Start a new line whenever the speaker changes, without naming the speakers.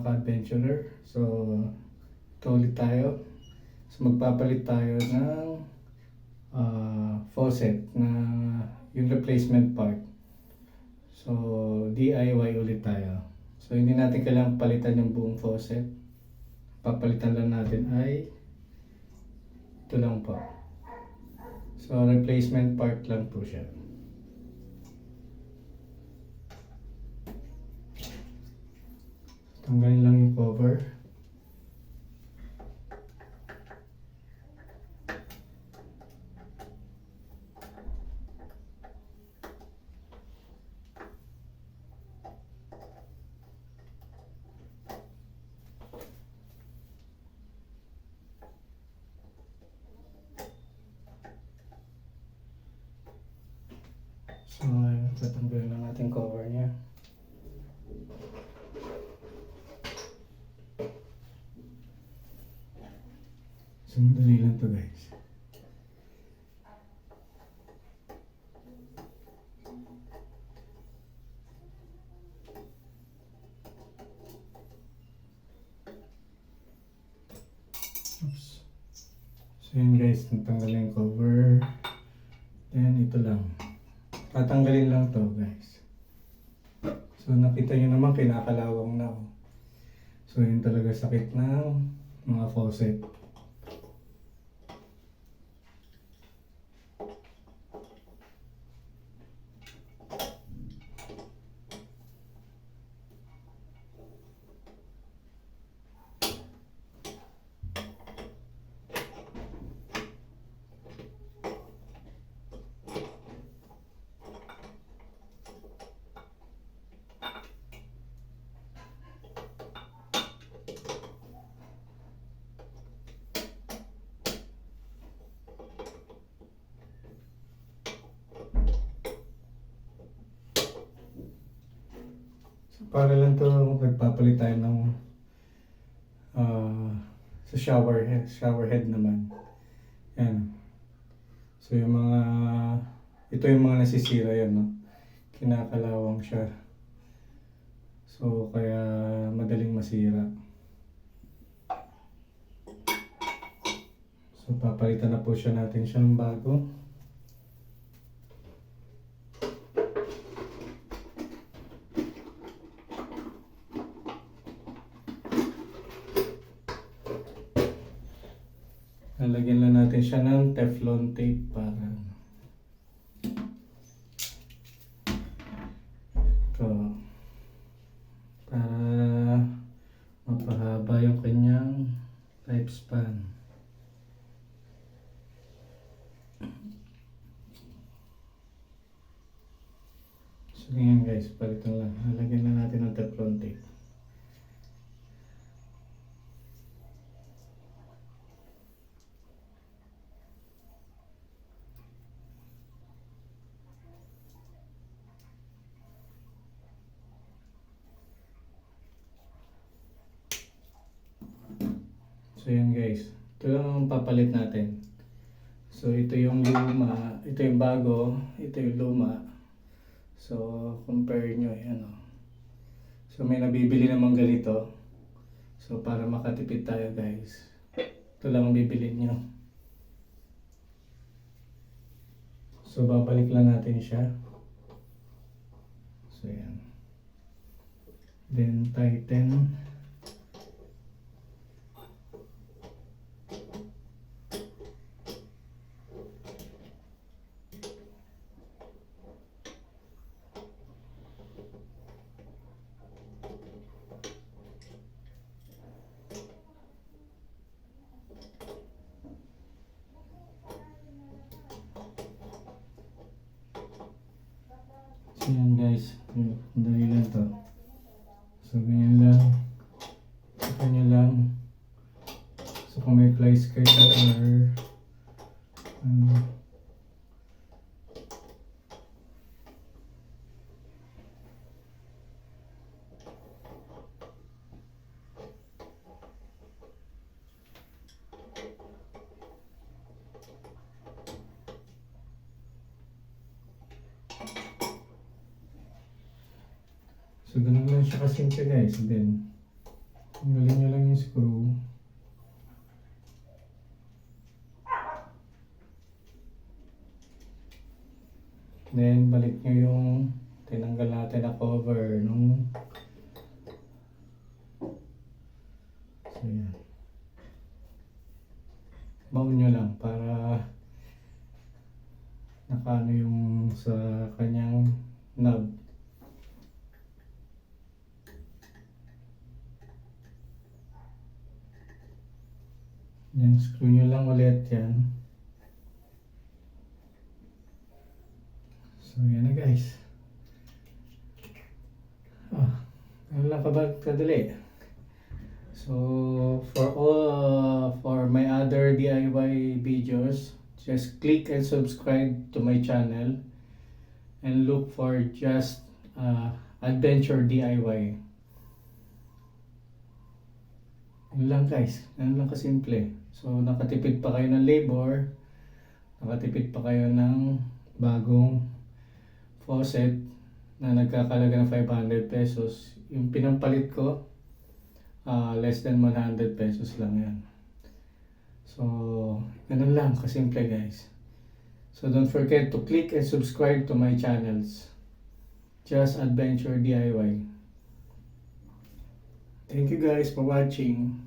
ka-adventurer. So, ito ulit tayo. So, magpapalit tayo ng faucet na yung replacement part. So, DIY ulit tayo. So, hindi natin kailangang palitan yung buong faucet. Papalitan lang natin ay ito lang po. So, replacement part lang po siya. Tanggalin lang yung cover. So, tatanggalin lang natin cover niya. So, madali lang to guys. Oops. So, yun guys, natanggalin yung cover. Then, ito lang. Tatanggalin lang to guys. So, nakita nyo naman, kinakalawang na. So, yun talaga sakit ng mga faucet. Para lang to, nagpapalit tayo ng sa shower head naman. Yan. So yung mga, ito yung mga nasisira yan, no? Kinakalawang siya. So kaya madaling masira. So papalitan na po natin siya ng bago. Lalagyan lang natin siya ng Teflon tape para mapahaba yung kanyang lifespan. So ganyan guys, palitan lang. Lalagyan lang natin ng Teflon tape. So yan guys, ito lang ang papalit natin. So ito yung luma, ito yung bago, ito yung luma. So compare nyo, ano. So may nabibili namang ganito. So para makatipid tayo guys, ito lang ang bibili nyo. So babalik lang natin siya. So yan. Then tighten. So yan guys, dali lang to. So ganyan lang, ganyan lang. So kung may pliers kayo or so ganun lang siya kasimple guys. Then Tanggalin nyo lang yung screw. Then, balik nyo yung tinanggal natin na cover nung so yan. Mount nyo lang para nakaano yung sa kanyang knob. Yan, screw nyo lang ulit yan. So yan na guys. Ano lang kadali. So for my other DIY videos, just click and subscribe to my channel and look for just adventure DIY. Yun lang guys, yun lang kasimple. So nakatipid pa kayo ng labor, nakatipid pa kayo ng bagong faucet na nagkakalaga ng 500 pesos. Yung pinampalit ko, less than 100 pesos lang yan. So, ganun lang, kasimple guys. So, don't forget to click and subscribe to my channels. Just Adventure DIY. Thank you guys for watching.